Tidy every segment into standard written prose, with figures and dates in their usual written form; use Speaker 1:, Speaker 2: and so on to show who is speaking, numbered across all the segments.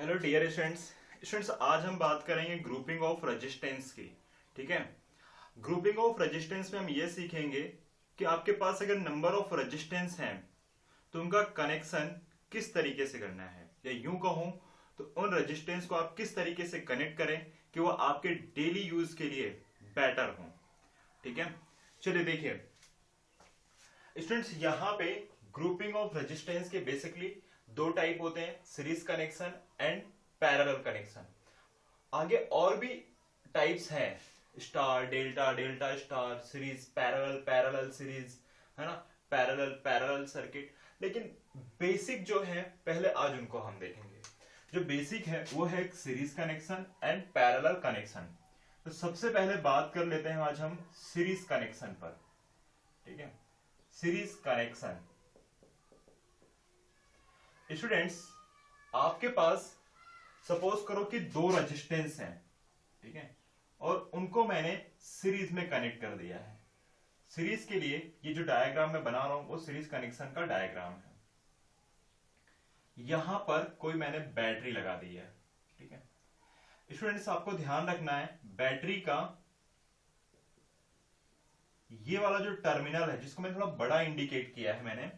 Speaker 1: Hello dear students आज हम बात करेंगे ग्रुपिंग ऑफ रेजिस्टेंस की। ठीक है। ग्रुपिंग ऑफ रेजिस्टेंस में हम ये सीखेंगे कि आपके पास अगर नंबर ऑफ रेजिस्टेंस हैं तो उनका कनेक्शन किस तरीके से करना है, या यूं कहूं तो उन रेजिस्टेंस को आप किस तरीके से कनेक्ट करें कि वो आपके डेली यूज के लिए बेटर हो। ठीक है, चलिए देखिए स्टूडेंट्स, यहाँ पे ग्रुपिंग ऑफ रेजिस्टेंस के बेसिकली दो टाइप होते हैं, series connection and parallel connection. आगे और भी टाइप्स हैं, star delta, delta star, series parallel, parallel series, है ना, पैरेलल पैरेलल सर्किट। लेकिन बेसिक जो है पहले आज उनको हम देखेंगे। जो बेसिक है वो है series connection and parallel connection. तो सबसे पहले बात कर लेते हैं आज हम सीरीज कनेक्शन पर। ठीक है, सीरीज कनेक्शन। स्टूडेंट्स, आपके पास सपोज करो कि दो रेजिस्टेंस हैं, ठीक है, और उनको मैंने सीरीज में कनेक्ट कर दिया है। सीरीज के लिए ये जो डायग्राम मैं बना रहा हूं वो सीरीज कनेक्शन का डायग्राम है। यहां पर कोई मैंने बैटरी लगा दी है। ठीक है स्टूडेंट्स, आपको ध्यान रखना है बैटरी का ये वाला जो टर्मिनल है, जिसको मैंने थोड़ा बड़ा इंडिकेट किया है मैंने,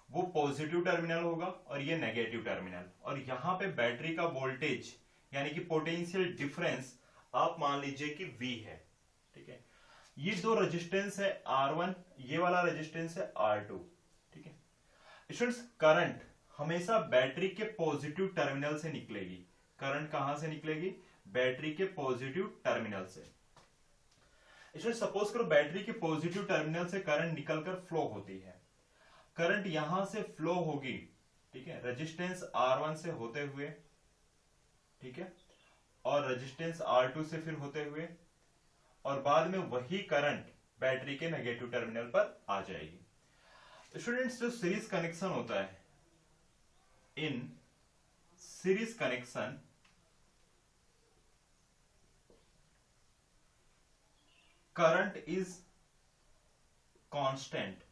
Speaker 1: वो पॉजिटिव टर्मिनल होगा और ये नेगेटिव टर्मिनल। और यहां पे बैटरी का वोल्टेज यानी कि पोटेंशियल डिफरेंस आप मान लीजिए कि V है। ठीक है, ये दो रेजिस्टेंस है R1, ये वाला रेजिस्टेंस है R2। ठीक है स्टूडेंट्स, करंट हमेशा बैटरी के पॉजिटिव टर्मिनल से निकलेगी। करंट कहां से निकलेगी? बैटरी के पॉजिटिव टर्मिनल से। इसमें सपोज करो बैटरी के पॉजिटिव टर्मिनल से करंट निकलकर फ्लो होती है। करंट यहां से फ्लो होगी, ठीक है, रेजिस्टेंस R1 से होते हुए, ठीक है, और रेजिस्टेंस R2 से फिर होते हुए, और बाद में वही करंट बैटरी के नेगेटिव टर्मिनल पर आ जाएगी। स्टूडेंट्स, जो सीरीज कनेक्शन होता है, in series connection current is constant.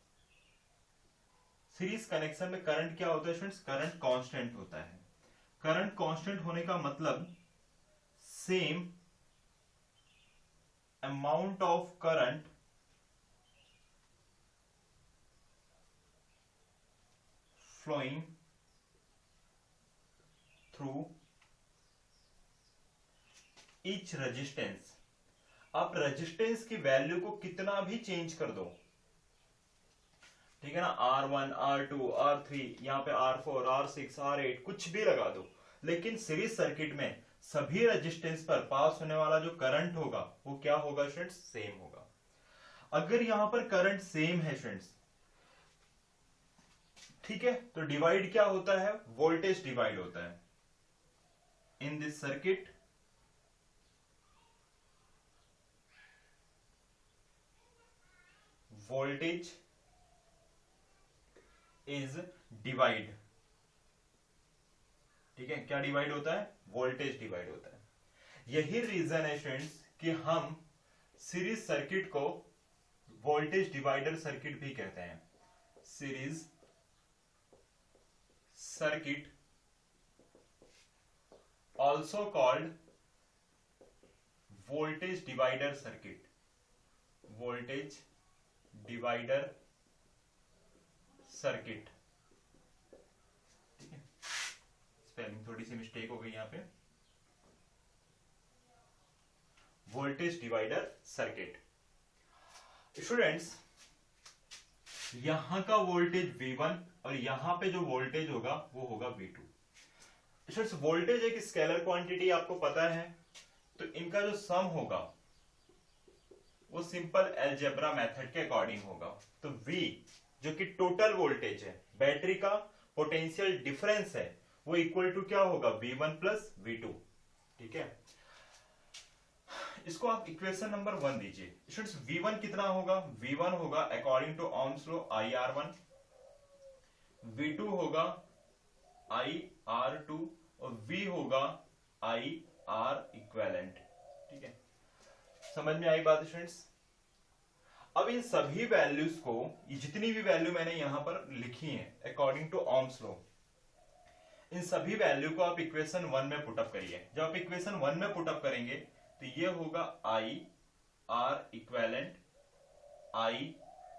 Speaker 1: Series connection में करंट क्या होता है स्टूडेंट्स? करंट कांस्टेंट होता है। करंट कांस्टेंट होने का मतलब same amount of current flowing through each resistance. आप रेजिस्टेंस की वैल्यू को कितना भी चेंज कर दो, ठीक है ना, R1, R2, R3, यहाँ पे R4, R6, R8 कुछ भी लगा दो, लेकिन सीरीज सर्किट में सभी रेजिस्टेंस पर पास होने वाला जो करंट होगा वो क्या होगा स्टूडेंट्स? सेम होगा। अगर यहां पर करंट सेम है स्टूडेंट्स, ठीक है, तो डिवाइड क्या होता है? वोल्टेज डिवाइड होता है। In this circuit voltage is divide. ठीक है, क्या डिवाइड होता है? वोल्टेज डिवाइड होता है। यही रीजन है स्टूडेंट्स कि हम सीरीज सर्किट को वोल्टेज डिवाइडर सर्किट भी कहते हैं। Series circuit also called voltage divider circuit. Voltage divider circuit. ठीक है, स्पेलिंग थोड़ी सी मिस्टेक हो गई यहां पे। Voltage divider circuit. स्टूडेंट्स, यहां का वोल्टेज V1 और यहां पे जो वोल्टेज होगा वो होगा V2। स्टूडेंट्स, वोल्टेज एक स्केलर क्वांटिटी आपको पता है, तो इनका जो सम होगा वो सिंपल अलजेब्रा मेथड के अकॉर्डिंग होगा। तो V जो कि टोटल वोल्टेज है, बैटरी का पोटेंशियल डिफरेंस है, वो इक्वल टू क्या होगा? V1 plus V2। ठीक है, इसको आप इक्वेशन नंबर 1 दीजिए। स्टूडेंट्स, V1 कितना होगा? V1 होगा according to ohms law IR1, V2 होगा IR2 और V होगा IR इक्विवेलेंट। ठीक है, समझ में आई बात स्टूडेंट्स? अब इन सभी वैल्यूज को, जितनी भी वैल्यू मैंने यहां पर लिखी है अकॉर्डिंग टू ohms लॉ, इन सभी वैल्यू को आप इक्वेशन 1 में पुटअप करिए। जब आप इक्वेशन 1 में पुटअप करेंगे तो ये होगा I R equivalent I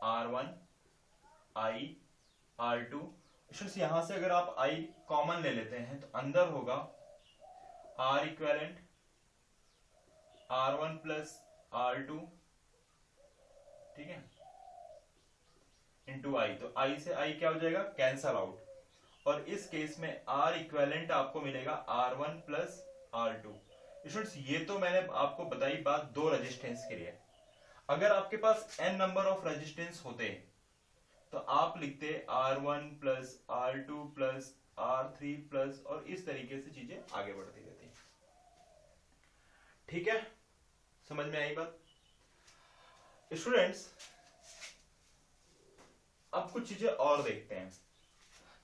Speaker 1: R1 I R2। यहां से अगर आप आई कॉमन ले लेते हैं तो अंदर होगा R equivalent R1 plus R2, ठीक है, इंटू आई। तो आई से आई क्या हो जाएगा, कैंसल आउट। और इस केस में R इक्वेलेंट आपको मिलेगा R1 प्लस R2। स्टूडेंट्स ये तो मैंने आपको बताई बात दो रेजिस्टेंस के लिए। अगर आपके पास n नंबर ऑफ रेजिस्टेंस होते तो आप लिखते R1 plus R2 plus R3 plus, और इस तरीके से चीजें आगे बढ़ती रहती। ठीक है, समझ में आई बात? स्टूडेंट्स अब कुछ चीजें और देखते हैं।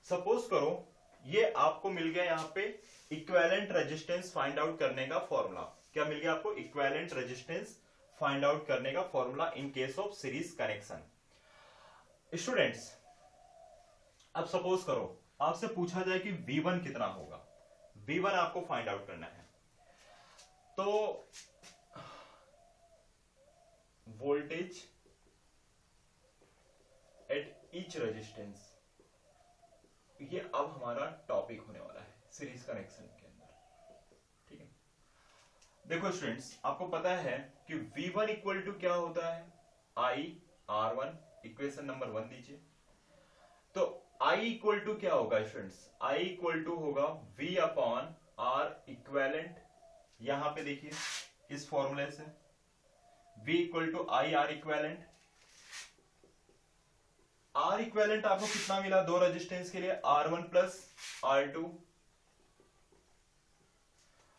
Speaker 1: सपोज करो ये आपको मिल गया यहां पे इक्विवेलेंट रेजिस्टेंस फाइंड आउट करने का फॉर्मूला। क्या मिल गया आपको? इक्विवेलेंट रेजिस्टेंस फाइंड आउट करने का formula in case of series connection. Students अब सपोज करो आपसे पूछा जाए कि V1 कितना होगा, V1 आपको फाइंड आउट करना है। तो वोल्टेज एट ईच रेजिस्टेंस, ये अब हमारा टॉपिक होने वाला है सीरीज कनेक्शन के अंदर। ठीक है, देखो स्टूडेंट्स आपको पता है कि V1 इक्वल टू क्या होता है, I R1। इक्वेशन नंबर 1 दीजिए। तो I इक्वल टू क्या होगा स्टूडेंट्स, I इक्वल टू होगा V अपॉन R इक्वेलेंट। यहां पे देखिए इस फॉर्मूले से V equal to I R equivalent. R equivalent आपको कितना मिला दो रेजिस्टेंस के लिए, R1 प्लस R2।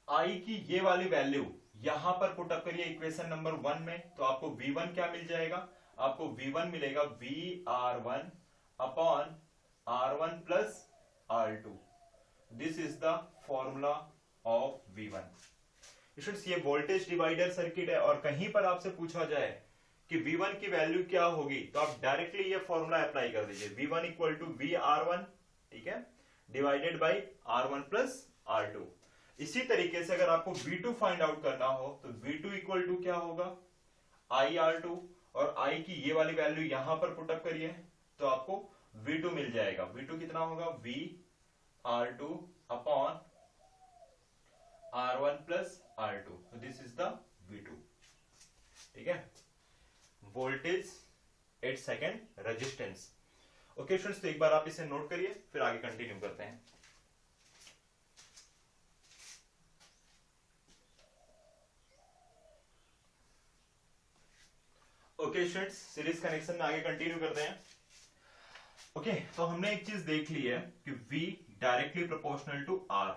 Speaker 1: I की ये वाली वैल्यू यहां पर पुटअप करिए इक्वेशन नंबर 1 में, तो आपको V1 क्या मिल जाएगा, आपको V1 मिलेगा VR1 upon R1 plus R2। This is the formula of V1। Students ये वोल्टेज डिवाइडर सर्किट है, और कहीं पर आपसे पूछा जाए कि V1 की वैल्यू क्या होगी तो आप डायरेक्टली ये फॉर्मूला अप्लाई कर दीजिए, V1 इक्वल टू VR1, ठीक है, divided by R1 plus R2। इसी तरीके से अगर आपको V2 फाइंड आउट करना हो तो V2 इक्वल टू क्या होगा, IR2, और I की ये वाली वैल्यू यहां पर पुटअप करिए तो आपको V2 मिल जाएगा। V2 कितना होगा, VR2 upon R1 plus R2। तो दिस इज द V2। ठीक है, voltage at second resistance. Okay students, तो एक बार आप इसे नोट करिए फिर आगे कंटिन्यू करते हैं। ओके स्टूडेंट्स, सीरीज कनेक्शन में आगे कंटिन्यू करते हैं। ओके, तो हमने एक चीज देख ली है कि V directly proportional to R।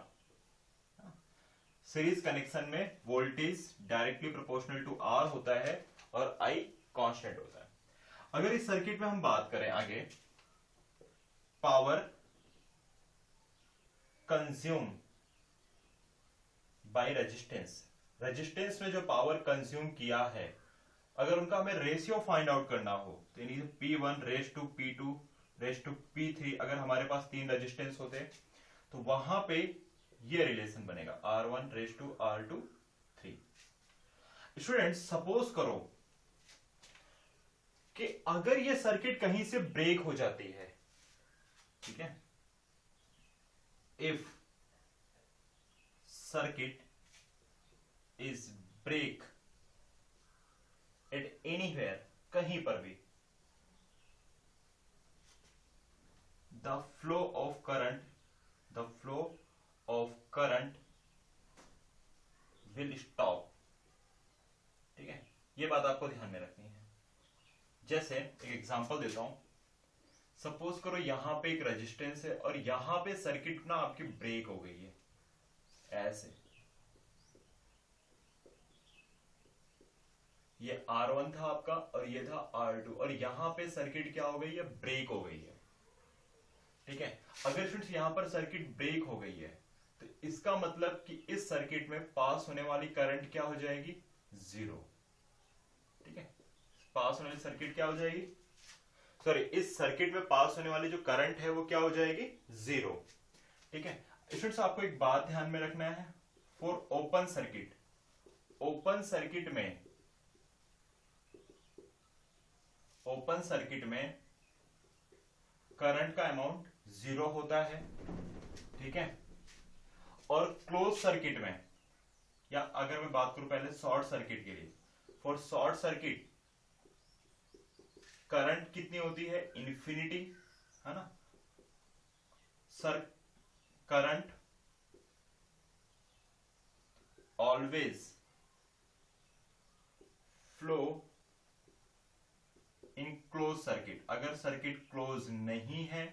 Speaker 1: Series connection में voltage directly proportional to R होता है और I कांस्टेंट होता है। अगर इस सर्किट में हम बात करें आगे, power consume by resistance, resistance में जो पावर कंज्यूम किया है अगर उनका हमें रेशियो फाइंड आउट करना हो तो यानी P1 raise to P2 raise to P3, अगर हमारे पास 3 रेजिस्टेंस होते तो वहां पे ये रिलेशन बनेगा R1 raise to R2 3। Students suppose करो कि अगर ये सर्किट कहीं से ब्रेक हो जाती है, ठीक है, if circuit is break at anywhere, कहीं पर भी, the flow of current will stop. ठीक है, ये बात आपको ध्यान में रखनी है। जैसे एक एग्जांपल देता हूं, सपोज करो यहां पे एक रेजिस्टेंस है और यहां पे सर्किट ना आपकी ब्रेक हो गई है, ऐसे ये R1 था आपका और ये था R2, और यहां पे सर्किट क्या हो गई है, ब्रेक हो गई है। ठीक है, अगर फ्रेंड्स यहां पर सर्किट ब्रेक हो गई है तो इसका मतलब कि इस सर्किट में पास होने वाली करंट क्या हो जाएगी, 0। ठीक है, पास होने वाली सर्किट क्या हो जाएगी, सॉरी, इस सर्किट में पास होने वाली जो करंट है वो क्या हो जाएगी, 0। ठीक है, स्टूडेंट्स आपको एक बात ध्यान में रखना है, for open circuit, open circuit में करंट का अमाउंट 0 होता है, ठीक है। और क्लोज सर्किट में, या अगर मैं बात करूं पहले शॉर्ट सर्किट के लिए, फॉर शॉर्ट सर्किट करंट कितनी होती है, इन्फिनिटी, है ना। Sir current always flow in close circuit, अगर सर्किट क्लोज नहीं है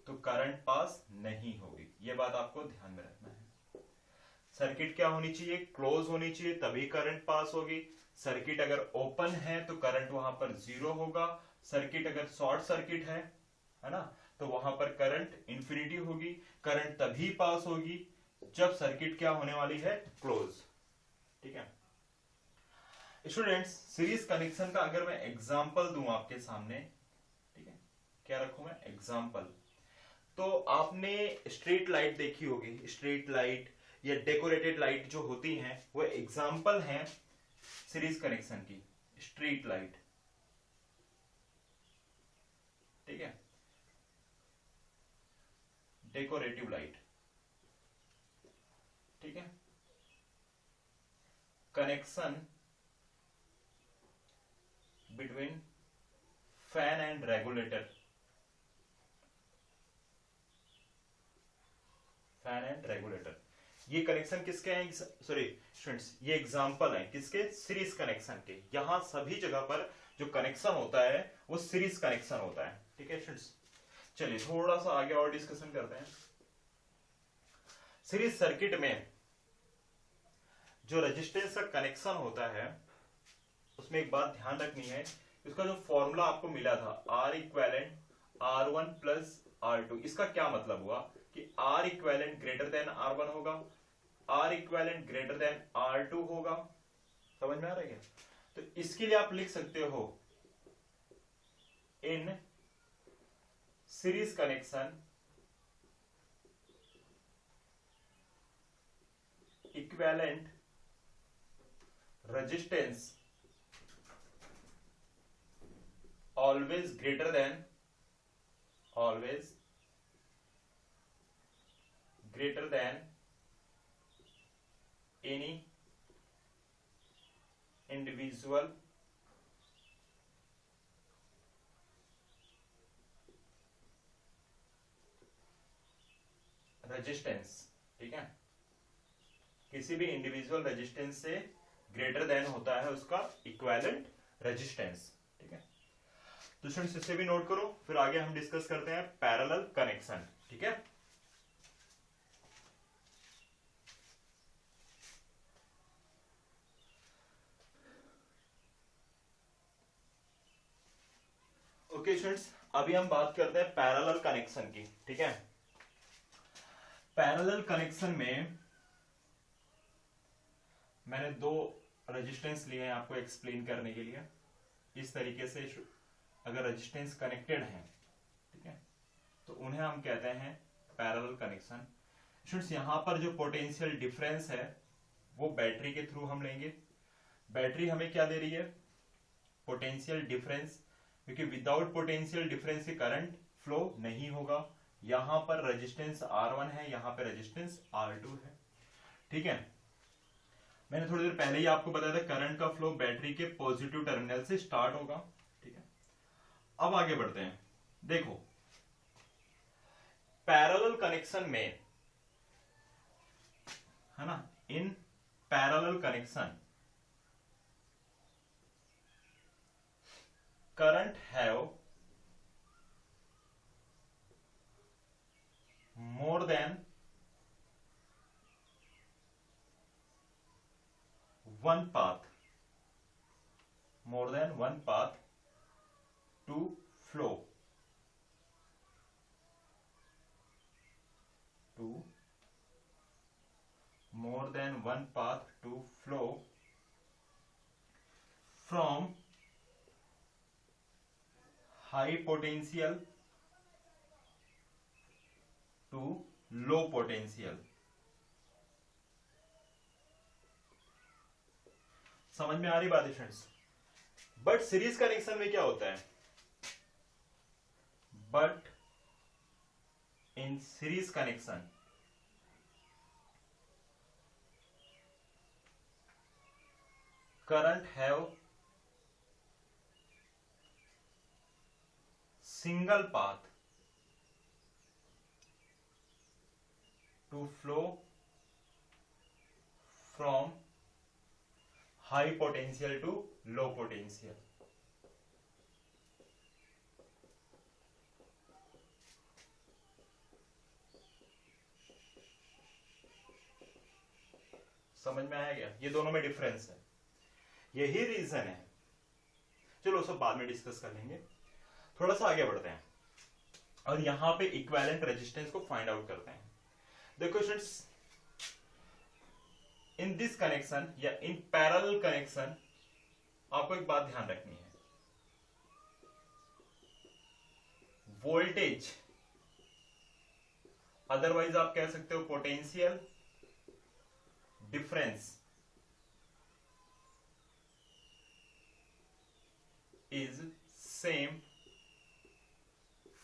Speaker 1: तो करंट पास नहीं होगी, यह बात आपको ध्यान में रखना है। सर्किट क्या होनी चाहिए, क्लोज होनी चाहिए, तभी करंट पास होगी। सर्किट अगर ओपन है तो करंट वहां पर 0 होगा। सर्किट अगर शॉर्ट सर्किट है ना, तो वहां पर करंट इंफिनिटी होगी। करंट तभी पास होगी जब सर्किट क्या होने वाली है, क्लोज, ठीक है। स्टूडेंट्स सीरीज कनेक्शन का अगर मैं एग्जांपल दूं आपके सामने, ठीक है, क्या रखूं मैं, एग्जांपल। तो आपने स्ट्रीट लाइट देखी होगी, स्ट्रीट लाइट या डेकोरेटेड लाइट जो होती हैं वो एग्जांपल हैं सीरीज कनेक्शन की। स्ट्रीट लाइट, ठीक है, डेकोरेटिव लाइट, ठीक है। Connection between fan and regulator, fan and regulator, ये कनेक्शन किसके हैं, सॉरी स्टूडेंट्स, ये एग्जांपल है किसके, सीरीज कनेक्शन के। यहां सभी जगह पर जो कनेक्शन होता है वो सीरीज कनेक्शन होता है, ठीक है स्टूडेंट्स। चलिए थोड़ा सा आगे और डिस्कशन करते हैं। सीरीज सर्किट में जो रेजिस्टेंस का कनेक्शन होता है उसमें एक बात ध्यान रखनी है, इसका जो फॉर्मूला आपको मिला था R equivalent R1 plus R2, इसका क्या मतलब हुआ कि R equivalent greater than R1 होगा, R equivalent greater than R2 होगा। समझ में आ रहा है क्या? तो इसके लिए आप लिख सकते हो in series connection equivalent resistance always greater than any individual resistance, ठीक है, किसी भी इंडिविजुअल रेजिस्टेंस से ग्रेटर देन होता है उसका इक्विवेलेंट रेजिस्टेंस, ठीक है। तो स्टूडेंट्स इसे भी नोट करो, फिर आगे हम डिस्कस करते हैं पैरेलल कनेक्शन, ठीक है। ओके स्टूडेंट्स, अभी हम बात करते हैं पैरेलल कनेक्शन की, ठीक है। पैरेलल कनेक्शन में मैंने दो रेजिस्टेंस लिए हैं आपको एक्सप्लेन करने के लिए। इस तरीके से अगर रेजिस्टेंस कनेक्टेड है, ठीक है, तो उन्हें हम कहते हैं पैरेलल कनेक्शन। स्टूडेंट्स यहां पर जो पोटेंशियल डिफरेंस है वो बैटरी के थ्रू हम लेंगे। बैटरी हमें क्या दे रही है, पोटेंशियल डिफरेंस, क्योंकि विदाउट पोटेंशियल डिफरेंस से करंट फ्लो नहीं होगा। यहां पर रेजिस्टेंस R1 है, यहां पर रेजिस्टेंस R2 है, ठीक है। मैंने थोड़ी देर पहले ही आपको बताया था करंट का फ्लो बैटरी के पॉजिटिव टर्मिनल से स्टार्ट होगा, ठीक है। अब आगे बढ़ते हैं। देखो पैरेलल कनेक्शन में, है ना, in parallel connection current have more than one path to flow, more than one path to flow from high potential to low potential. समझ में आ रही बात है फ्रेंड्स? बट सीरीज कनेक्शन में क्या होता है? But in series connection current have single path to flow from high potential to low potential. समझ में आया क्या? ये दोनों में डिफरेंस है, यही रीजन है। चलो सब बाद में डिस्कस कर लेंगे, थोड़ा सा आगे बढ़ते हैं और यहां पे इक्विवेलेंट रेजिस्टेंस को फाइंड आउट करते हैं। देखो स्टूडेंट्स, इन दिस कनेक्शन या इन पैरेलल कनेक्शन आपको एक बात ध्यान रखनी है, वोल्टेज, अदरवाइज आप कह सकते हो potential difference is same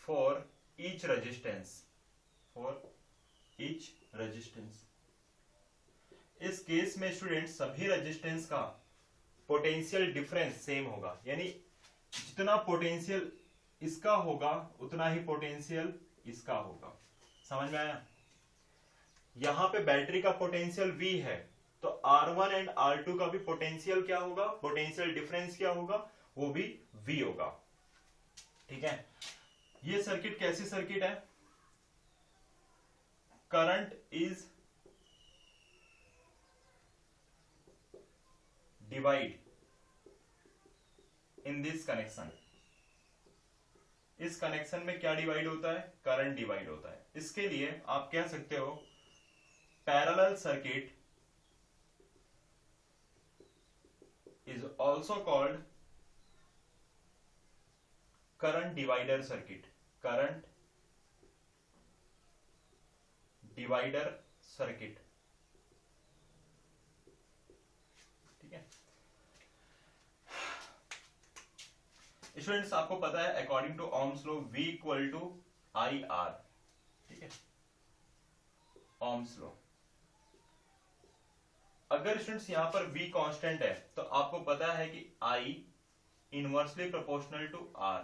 Speaker 1: for each resistance, for each resistance। इस केस में स्टूडेंट सभी रेजिस्टेंस का पोटेंशियल डिफरेंस सेम होगा, यानी जितना पोटेंशियल इसका होगा उतना ही पोटेंशियल इसका होगा। समझ में आया? यहां पे बैटरी का पोटेंशियल V है, तो R1 एंड R2 का भी पोटेंशियल क्या होगा, पोटेंशियल डिफरेंस क्या होगा, वो भी V होगा। ठीक है, ये सर्किट कैसी सर्किट है? Current is divide in this connection. इस कनेक्शन में क्या डिवाइड होता है? करंट डिवाइड होता है। इसके लिए आप कह सकते हो parallel circuit is also called current divider circuit, current divider circuit. ठीक है स्टूडेंट्स, आपको पता है according to Ohm's law V equal to I R. ठीक है, ओम्स लॉ। अगर स्टूडेंट्स यहां पर V कांस्टेंट है तो आपको पता है कि I inversely proportional to R।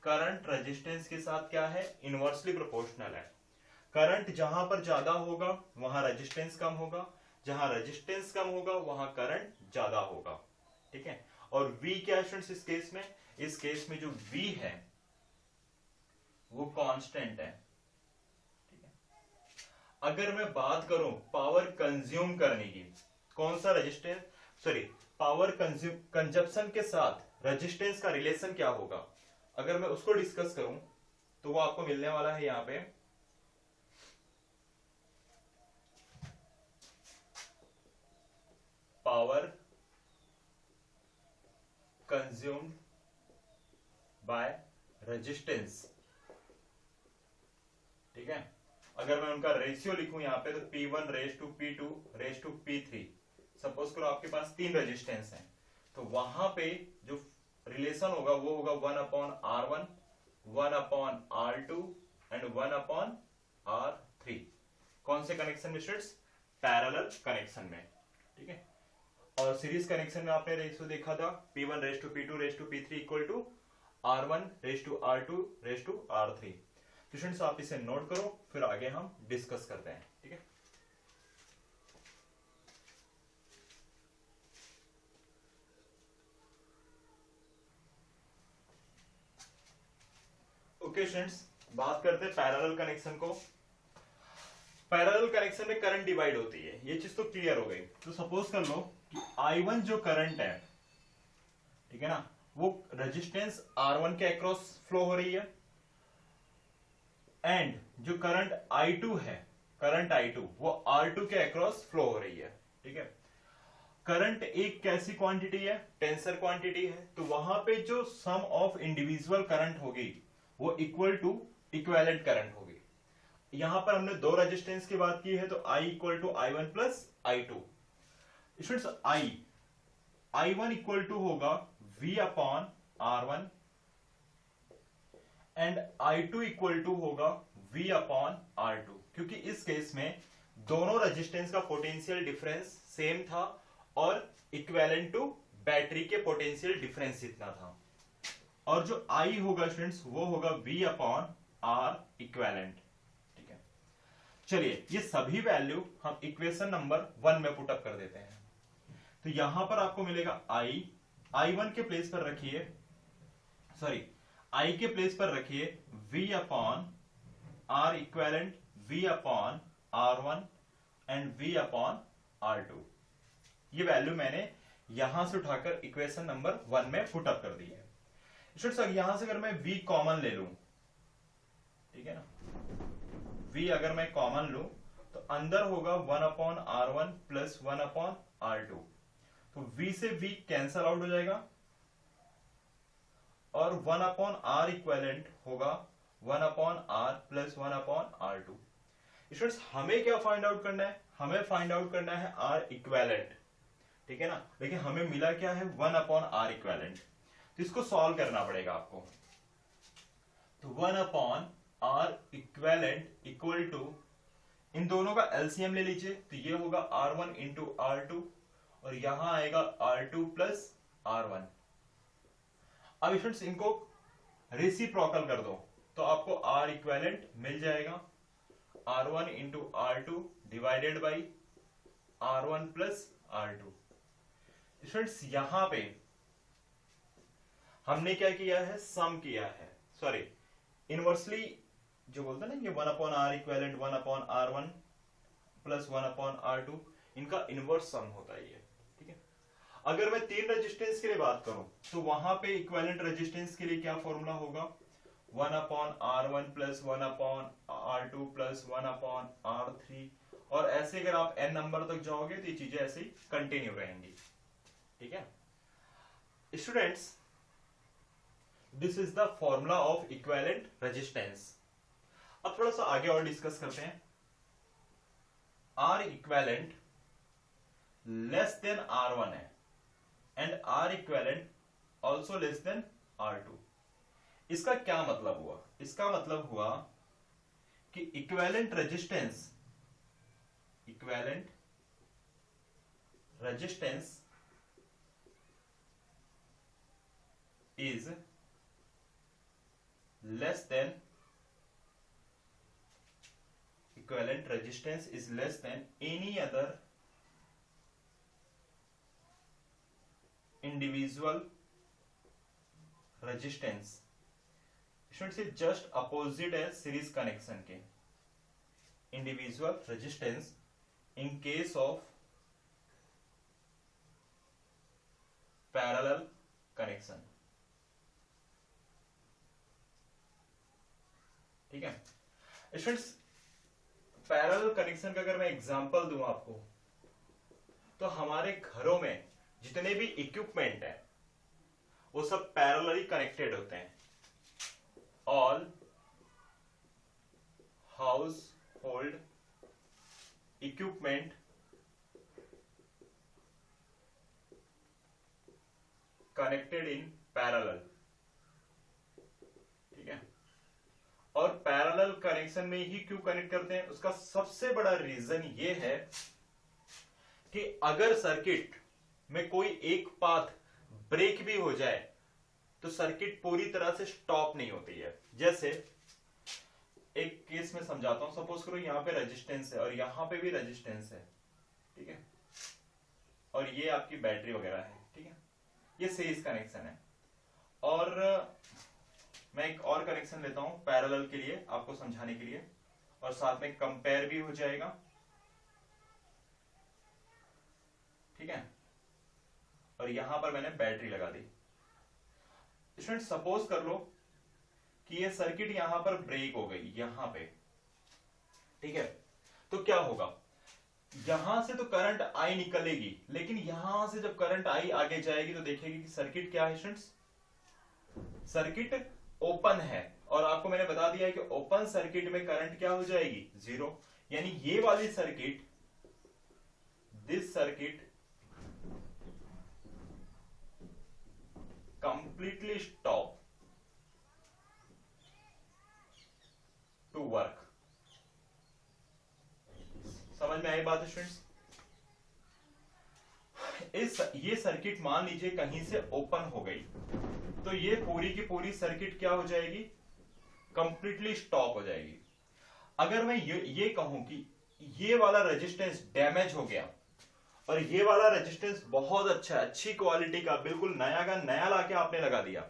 Speaker 1: Current resistance के साथ क्या है? इनवर्सली प्रोपोर्शनल है। करंट जहां पर ज्यादा होगा वहां रेजिस्टेंस कम होगा, जहां रेजिस्टेंस कम होगा वहां करंट ज्यादा होगा। ठीक है, और V क्या है स्टूडेंट्स इस केस में? इस केस में जो V है वो कांस्टेंट है। ठीक है, अगर मैं बात करूं पावर कंज्यूम करने की, कौन सा रेजिस्टेंस, सॉरी पावर कंजप्शन के साथ रेजिस्टेंस का रिलेशन क्या होगा, अगर मैं उसको डिस्कस करूं तो वो आपको मिलने वाला है यहां पे पावर कंज्यूम्ड बाय रेजिस्टेंस। ठीक है, अगर मैं उनका रेशियो लिखूं यहां पे तो P1 raise to P2 raise to P3। Suppose करो आपके पास 3 रेजिस्टेंस हैं, तो वहां पे जो रिलेशन होगा वो होगा 1/R1, 1/R2 एंड 1/R3। कौन से कनेक्शन में स्टूडेंट्स? पैरेलल कनेक्शन में। ठीक है, और सीरीज कनेक्शन में आपने रेशियो देखा था P1 raise to P2 raise to P3 equal to R1 raise to R2 raise to R3। तो स्टूडेंट्स आप इसे नोट करो, फिर आगे हम डिस्कस करते हैं। ठीक है, ओके स्टूडेंट्स, बात करते हैं पैरेलल कनेक्शन को। पैरेलल कनेक्शन में करंट डिवाइड होती है, ये चीज तो क्लियर हो गई। तो सपोज कर लो कि I1 जो करंट है, ठीक है ना, वो रेजिस्टेंस R1 के अक्रॉस फ्लो हो रही है, एंड जो करंट I2 है, करंट I2 वो R2 के अक्रॉस फ्लो हो रही है। ठीक है, करंट एक कैसी क्वांटिटी है? टेंसर क्वांटिटी है, तो वहां पे जो सम ऑफ इंडिविजुअल करंट होगी वो इक्वल टू इक्विवेलेंट करंट होगी। यहां पर हमने दो रेजिस्टेंस की बात की है, तो I equal to I1 plus I2। Students I1 equal to होगा V upon R1 and I2 equal to होगा V अपॉन R2, क्योंकि इस केस में दोनों रेजिस्टेंस का पोटेंशियल डिफरेंस सेम था और इक्विवेलेंट टू बैटरी के पोटेंशियल डिफरेंस इतना था। और जो I होगा स्टूडेंट्स वो होगा V अपॉन R इक्विवेलेंट। ठीक है, चलिए ये सभी वैल्यू हम इक्वेशन नंबर 1 में पुट अप कर देते हैं। तो यहां पर आपको मिलेगा I1 के प्लेस पर रखिए, सॉरी I के प्लेस पर रखिए V upon R equivalent, V upon R1 and V upon R2। ये वैल्यू मैंने यहां से उठाकर इक्वेशन नंबर 1 में पुट अप कर दी है। स्टूडेंट्स यहां से अगर मैं V कॉमन ले लूं, ठीक है ना, V अगर मैं कॉमन लूं तो अंदर होगा 1 upon R1 plus 1 upon R2, तो V से V कैंसल आउट हो जाएगा और 1 अपॉन R इक्विवेलेंट होगा 1 upon R plus 1 upon R2। Students हमें क्या फाइंड आउट करना है, हमें फाइंड आउट करना है R इक्विवेलेंट, ठीक है ना, लेकिन हमें मिला क्या है 1 अपॉन R इक्विवेलेंट, तो इसको सॉल्व करना पड़ेगा आपको। तो 1 upon R equivalent equal to, इन दोनों का एलसीएम ले लीजिए, तो ये होगा R1 इंटू R2 और यहां आएगा R2 प्लस R1। अब स्टूडेंट्स इनको रेसिप्रोकल कर दो तो आपको R इक्विवेलेंट मिल जाएगा R1 into R2 divided by R1 plus R2। Students यहां पे हमने क्या किया है, सम किया है, सॉरी इनवर्सली जो बोलते हैं ना, ये 1 upon R equivalent 1 upon R1 plus 1 upon R2, इनका इनवर्स सम होता है ये। ठीक है, अगर मैं 3 रेजिस्टेंस के लिए बात करूं तो वहां पे इक्विवेलेंट रेजिस्टेंस के लिए क्या फॉर्मूला होगा, 1 upon R1 plus 1 upon R2 plus 1 upon R3, और ऐसे अगर आप n नंबर तक जाओगे तो ये चीजें ऐसे ही कंटिन्यू रहेंगी। ठीक है students, this is the formula of equivalent resistance. अब थोड़ा सा आगे और डिस्कस करते हैं। R equivalent less than R1 है and R equivalent also less than R2। इसका क्या मतलब हुआ, इसका मतलब हुआ कि equivalent resistance is less than equivalent resistance is less than any other individual resistance। should say just opposite है सीरीज कनेक्शन के। individual resistance in case of parallel connection। ठीक है स्टूडेंट्स, पैरेलल कनेक्शन का अगर मैं एग्जांपल दूं आपको, तो हमारे घरों में जितने भी इक्विपमेंट है वो सब पैरेलली कनेक्टेड होते हैं। All house hold equipment connected in parallel. ठीक है, और पैरेलल कनेक्शन में ही क्यों कनेक्ट करते हैं, उसका सबसे बड़ा रीजन ये है कि अगर सर्किट में कोई एक पाथ ब्रेक भी हो जाए तो सर्किट पूरी तरह से स्टॉप नहीं होती है। जैसे एक केस में समझाता हूं, सपोज करो यहां पे रेजिस्टेंस है और यहां पे भी रेजिस्टेंस है, ठीक है, और ये आपकी बैटरी वगैरह है। ठीक है, ये सीरीज कनेक्शन है। और मैं एक और कनेक्शन लेता हूं पैरेलल के लिए आपको समझाने के लिए, और साथ में कंपेयर भी हो जाएगा। ठीक है, और यहां पर मैंने बैटरी लगा दी। स्टूडेंट सपोज कर लो कि ये सर्किट यहां पर ब्रेक हो गई यहां पे। ठीक है, तो क्या होगा, यहां से तो करंट आई निकलेगी, लेकिन यहां से जब करंट आई आगे जाएगी तो देखेगी कि सर्किट क्या है स्टूडेंट्स, सर्किट ओपन है, और आपको मैंने बता दिया है कि ओपन सर्किट में करंट क्या हो जाएगी, जीरो। यानी ये वाली circuit, this circuit completely stop to work. समझ में आई बात स्टूडेंट्स? ये सर्किट मान लीजिए कहीं से ओपन हो गई, तो ये पूरी की पूरी सर्किट क्या हो जाएगी, कंप्लीटली स्टॉप हो जाएगी। अगर मैं ये कहूं कि ये वाला रेजिस्टेंस डैमेज हो गया और ये वाला रेजिस्टेंस बहुत अच्छा, अच्छी क्वालिटी का, बिल्कुल नया का नया लाके आपने लगा दिया,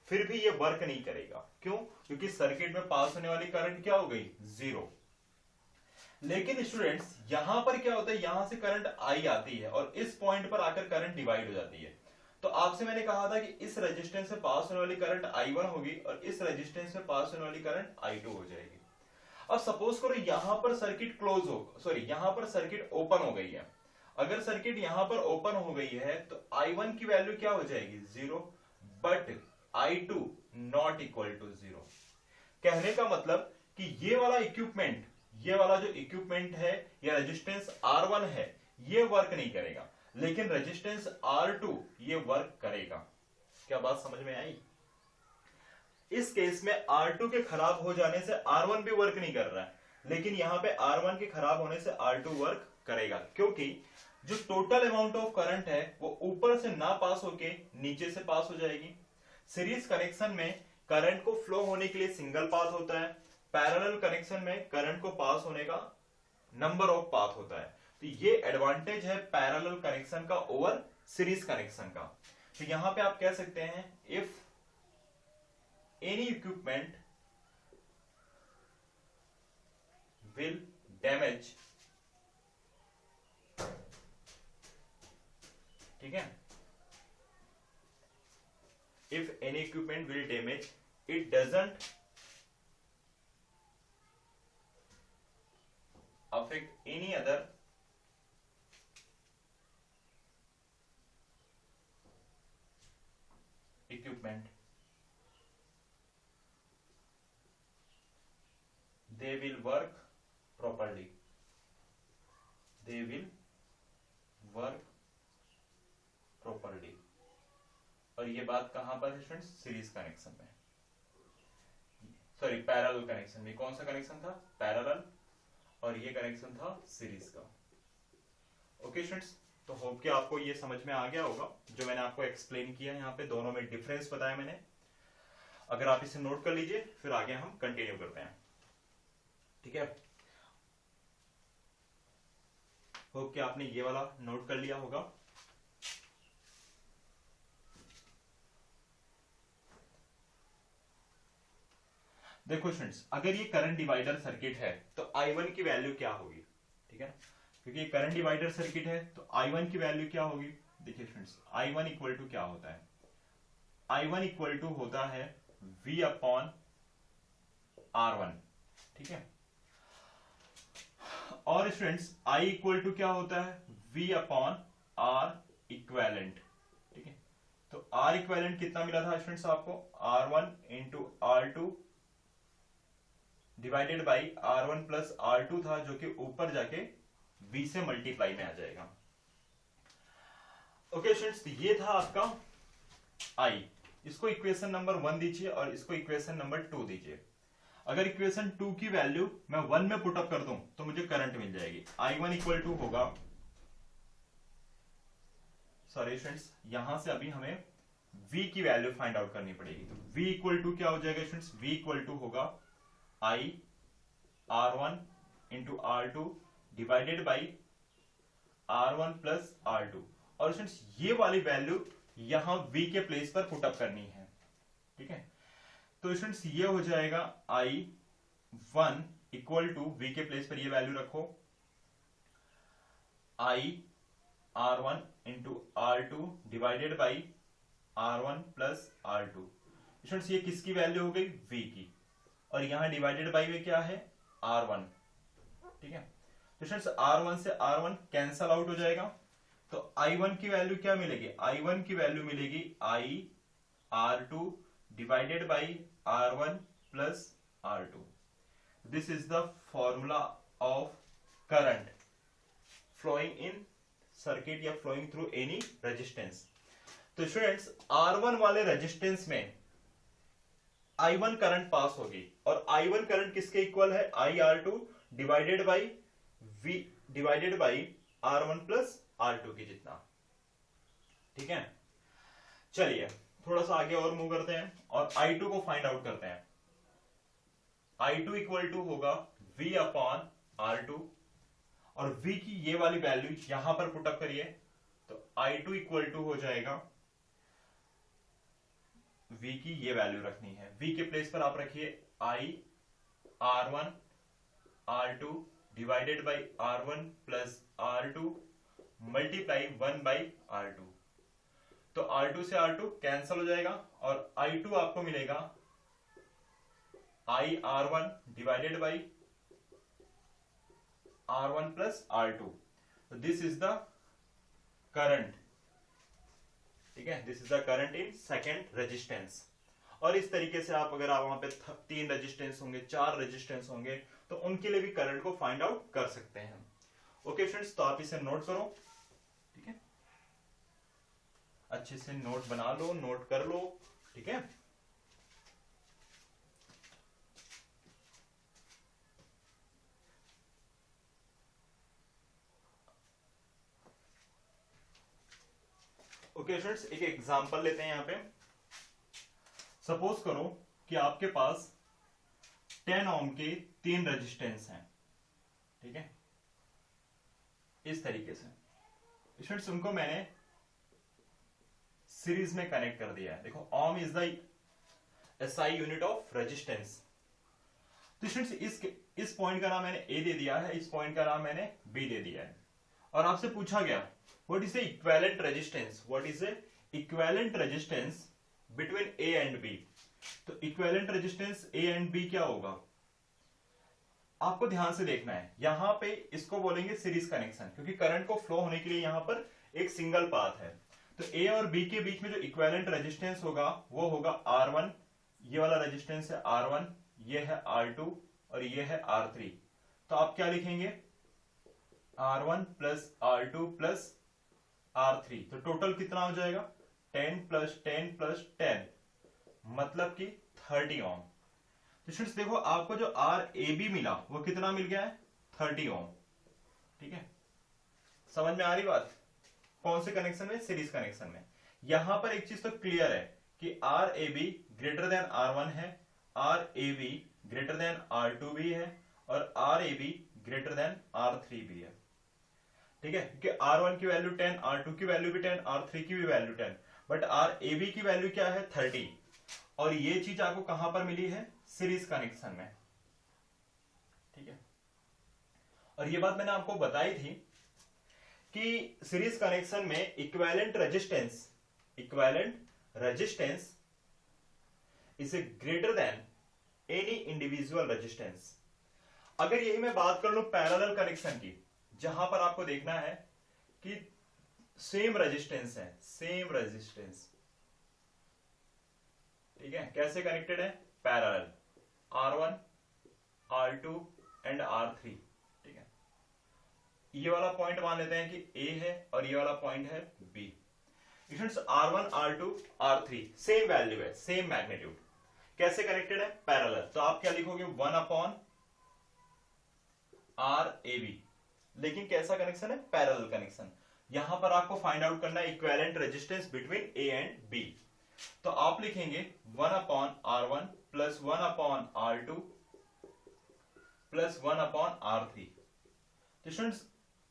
Speaker 1: फिर भी ये वर्क नहीं करेगा। क्यों? क्योंकि सर्किट में पास होने वाली करंट क्या हो गई, जीरो। लेकिन स्टूडेंट्स यहां पर क्या होता है, यहां से करंट आई आती है और इस पॉइंट पर आकर करंट डिवाइड हो जाती है। तो आपसे मैंने कहा था कि इस रेजिस्टेंस से पास होने वाली करंट I1 होगी और इस रेजिस्टेंस से पास होने वाली करंट I2 हो जाएगी। अब सपोज करो यहां पर सर्किट क्लोज हो, सॉरी यहां पर सर्किट ओपन हो गई है। अगर सर्किट यहां पर ओपन हो गई है तो I1 की वैल्यू क्या हो जाएगी, zero, but I2 not equal to zero. कहने का मतलब कि ये वाला इक्विपमेंट, ये वाला जो इक्विपमेंट है या रेजिस्टेंस R1 है, ये वर्क नहीं करेगा, लेकिन रेजिस्टेंस R2 ये वर्क करेगा। क्या बात समझ में आई? इस केस में R2 के खराब हो जाने से R1 भी वर्क नहीं कर रहा है, लेकिन यहां पे R1 के खराब होने से R2 वर्क करेगा, क्योंकि जो टोटल अमाउंट ऑफ करंट है वो ऊपर से ना पास होके नीचे से पास हो जाएगी। सीरीज कनेक्शन में करंट को फ्लो होने के लिए सिंगल पाथ होता है, पैरेलल कनेक्शन में करंट को पास होने का नंबर ऑफ पाथ होता है। तो ये एडवांटेज है पैरेलल कनेक्शन का ओवर सीरीज कनेक्शन का। तो यहां पे आप कह सकते हैं, if any equipment will damage, ठीक है, if any equipment will damage, it doesn't affect any other equipment, they will work properly, they will work properly। और ये बात कहां पर है स्टूडेंट्स, सीरीज कनेक्शन में, सॉरी पैरेलल कनेक्शन में। कौन सा कनेक्शन था, पैरेलल, और ये कनेक्शन था सीरीज का। ओके स्टूडेंट्स, तो होप कि आपको ये समझ में आ गया होगा जो मैंने आपको एक्सप्लेन किया। यहाँ पे दोनों में डिफरेंस बताया मैंने। अगर आप इसे नोट कर लीजिए, फिर आगे हम कंटिन्यू करते हैं, ठीक है। होप कि आपने ये वाला नोट कर लिया होगा। देखो स्टूडेंट्स, अगर ये करंट डिवाइडर सर्किट है तो I1 की वैल्यू क्या होगी, ठीक है, क्योंकि ये करंट डिवाइडर सर्किट है तो I1 की वैल्यू क्या होगी। देखिए स्टूडेंट्स, I1 इक्वल टू क्या होता है, I1 इक्वल टू होता है V अपॉन R1, ठीक है। और स्टूडेंट्स I इक्वल टू क्या होता है, V अपॉन R इक्वेलेंट, ठीक है। तो R इक्वेलेंट कितना मिला था स्टूडेंट्स आपको, R1 into R2 divided by R1 plus R2 था, जो कि ऊपर जाके V से मल्टीप्लाई में आ जाएगा। ओके स्टूडेंट्स, ये था आपका I। इसको इक्वेशन नंबर 1 दीजिए और इसको इक्वेशन नंबर 2 दीजिए। अगर इक्वेशन 2 की वैल्यू मैं 1 में पुटअप कर दूं तो मुझे करंट मिल जाएगी। I1 इक्वल टू होगा, सॉरी स्टूडेंट्स, यहां से अभी हमें V की वैल्यू फाइंड आउट करनी पड़ेगी। तो V इक्वल टू क्या हो जाएगा स्टूडेंट्स, V इक्वल टू होगा I R1 into R2 divided by R1 plus R2। और स्टूडेंट्स ये वाली वैल्यू यहां V के प्लेस पर पुटअप करनी है, ठीक है। तो स्टूडेंट्स ये हो जाएगा I1 इक्वल टू V के प्लेस पर ये वैल्यू रखो, I R1 into R2 divided by R1 plus R2। Students ये किसकी वैल्यू हो गई, V की, और यहां डिवाइडेड बाई में क्या है, R1, ठीक है। तो स्टूडेंट्स R1 से R1 कैंसल आउट हो जाएगा, तो I1 की वैल्यू क्या मिलेगी, I1 की वैल्यू मिलेगी I R2 divided by R1 plus R2. This is the formula of current flowing in circuit या flowing through any resistance. तो स्टूडेंट्स R1 वाले रेजिस्टेंस में I1 करंट पास होगी और I1 करंट किसके इक्वल है, IR2 divided by V divided by R1 plus R2 की जितना. ठीक है, चलिए थोड़ा सा आगे और मूव करते हैं और I2 को फाइंड आउट करते हैं. I2 इक्वल टू होगा V अपॉन R2 और V की ये वाली वैल्यू यहां पर पुटअप करिए तो I2 इक्वल टू हो जाएगा, V की ये वैल्यू रखनी है, V के प्लेस पर आप रखिए I R1 R2 divided by R1 plus R2 multiply 1 by R2. तो R2 से R2 कैंसल हो जाएगा और I2 आपको मिलेगा I R1 divided by R1 plus R2. तो दिस इज द करंट. ठीक है, this is the current in second resistance. और इस तरीके से आप अगर आप वहां पे 3 रेजिस्टेंस होंगे, 4 रेजिस्टेंस होंगे तो उनके लिए भी करंट को फाइंड आउट कर सकते हैं. ओके फ्रेंड्स, तो आप इसे नोट करो. ठीक है, अच्छे से नोट बना लो, नोट कर लो. ठीक है, ओके फ्रेंड्स, एक एग्जांपल लेते हैं यहां पे. सपोज करो कि आपके पास 10 ओम के 3 रेजिस्टेंस हैं. ठीक है, इस तरीके से स्टूडेंट्स उनको मैंने सीरीज में कनेक्ट कर दिया है. देखो, ohm is the SI unit of resistance. तो स्टूडेंट्स इस पॉइंट का नाम मैंने ए दे दिया है, इस पॉइंट का नाम मैंने बी दे दिया है. और आपसे पूछा गया what is the equivalent resistance, what is the equivalent resistance between A and B. तो equivalent resistance A and B क्या होगा, आपको ध्यान से देखना है. यहां पे इसको बोलेंगे सीरीज कनेक्शन, क्योंकि करंट को फ्लो होने के लिए यहां पर एक सिंगल पाथ है. तो ए और बी के बीच में जो इक्विवेलेंट रेजिस्टेंस होगा वो होगा R1. ये वाला रेजिस्टेंस है R1, ये है R2 और ये है R3. तो आप क्या लिखेंगे, R1 plus R2 plus R3. तो टोटल कितना हो जाएगा, 10 प्लस 10 प्लस 10 मतलब कि 30 ओम. तो स्टूडेंट्स देखो, आपको जो RAB मिला वो कितना मिल गया है, 30 ओम. ठीक है, समझ में आ रही बात. कौन से कनेक्शन में, सीरीज कनेक्शन में. यहां पर एक चीज तो क्लियर है कि RAB ग्रेटर देन R1 है, RAB ग्रेटर देन R2 भी है और RAB ग्रेटर देन R3 भी है. ठीक है, क्योंकि R1 की वैल्यू 10, R2 की वैल्यू भी 10, R3 की भी वैल्यू 10, बट RAB की वैल्यू क्या है, 30. और ये चीज आपको कहां पर मिली है, सीरीज कनेक्शन में. ठीक है, और ये बात मैंने आपको बताई थी कि सीरीज कनेक्शन में equivalent resistance is greater than any individual resistance. अगर यही मैं बात कर लूं पैरेलल कनेक्शन की, जहां पर आपको देखना है कि सेम रेजिस्टेंस है, सेम रेजिस्टेंस. ठीक है, कैसे कनेक्टेड है, parallel, R1 R2 and R3. ठीक है, ये वाला पॉइंट मान लेते हैं कि A है और ये वाला पॉइंट है B. Students R1 R2 R3 same value है, सेम मैग्नीट्यूड. कैसे कनेक्टेड है, पैरेलल. तो आप क्या लिखोगे, 1 अपॉन RAB. लेकिन कैसा कनेक्शन है, पैरेलल कनेक्शन. यहां पर आपको फाइंड आउट करना है equivalent resistance between A and B. तो आप लिखेंगे 1 upon R1 plus 1 upon R2 plus 1 upon R3. तो स्टूडेंट्स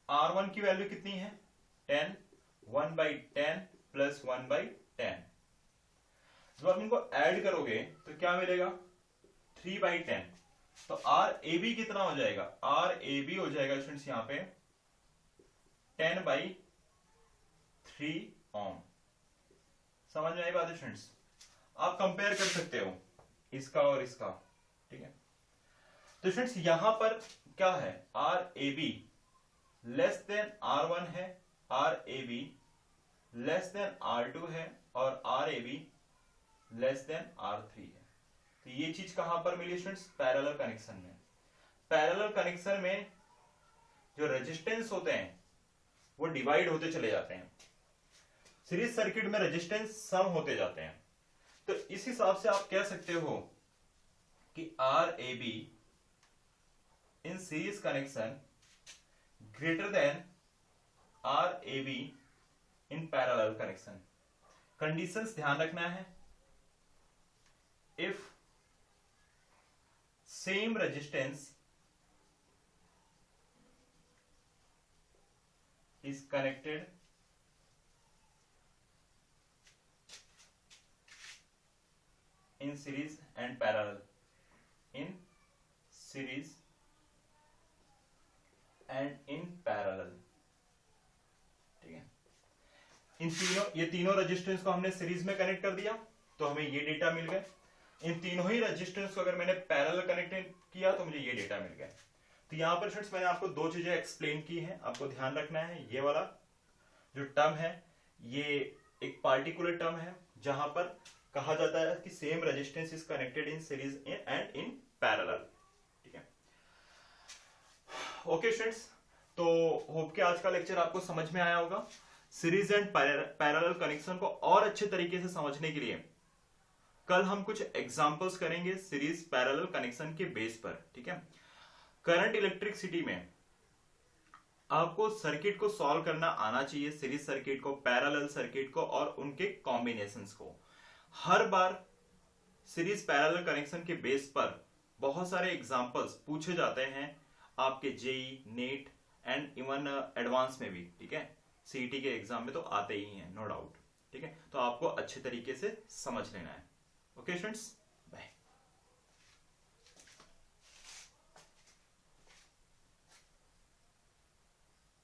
Speaker 1: R1 की वैल्यू कितनी है, 10, 1 बाई 10 प्लस 1 बाई 10. जब आप इनको ऐड करोगे तो क्या मिलेगा, 3 बाई 10. तो RAB कितना हो जाएगा, RAB हो जाएगा स्टूडेंट्स यहां पे 10 बाई 3 ओम. समझ में आई बात है स्टूडेंट्स. आप कंपेयर कर सकते हो इसका और इसका. ठीक है, तो स्टूडेंट्स यहां पर क्या है, RAB लेस देन R1 है, RAB लेस देन R2 है और RAB लेस देन R3 है। तो ये चीज कहां पर मिली स्टूडेंट्स? पैरेलल कनेक्शन में। पैरेलल कनेक्शन में जो रेजिस्टेंस होते हैं वो डिवाइड होते चले जाते हैं, सीरीज सर्किट में रेजिस्टेंस सम होते जाते हैं। तो इस हिसाब से आप कह सकते हो कि RAB in series connection greater than RAB in parallel connection. Conditions ध्यान रखना है, if same resistance is connected in series and parallel, in series and in parallel, ठीक है। ये तीनों रेजिस्टेंस को हमने सीरीज में कनेक्ट कर दिया तो हमें ये डेटा मिल गए। इन तीनों ही रेजिस्टेंस को अगर मैंने पैरेलल कनेक्ट किया तो मुझे ये डेटा मिल गया। तो यहां पर फ्रेंड्स मैंने आपको दो चीजें एक्सप्लेन की हैं, आपको ध्यान रखना है। ये वाला जो टर्म है ये एक पार्टिकुलर टर्म है जहां पर कहा जाता है कि same resistance is connected in series and in parallel, ठीक है। ओके स्टूडेंट्स, तो होप कि आज का लेक्चर आपको समझ में आया होगा। सीरीज एंड पैरेलल कनेक्शन को और अच्छे तरीके से समझने के लिए कल हम कुछ एग्जांपल्स करेंगे सीरीज पैरेलल कनेक्शन के बेस पर, ठीक है। करंट इलेक्ट्रिसिटी में आपको सर्किट को सॉल्व करना आना चाहिए, सीरीज सर्किट को, पैरेलल सर्किट को और उनके कॉम्बिनेशंस को। हर बार सीरीज पैरेलल कनेक्शन के बेस पर बहुत सारे एग्जांपल्स पूछे जाते हैं आपके JEE, NET and even advance में भी, ठीक है। सीईटी के एग्जाम में तो आते ही हैं, नो डाउट, ठीक है। तो आपको अच्छे तरीके से समझ लेना है। Okay students.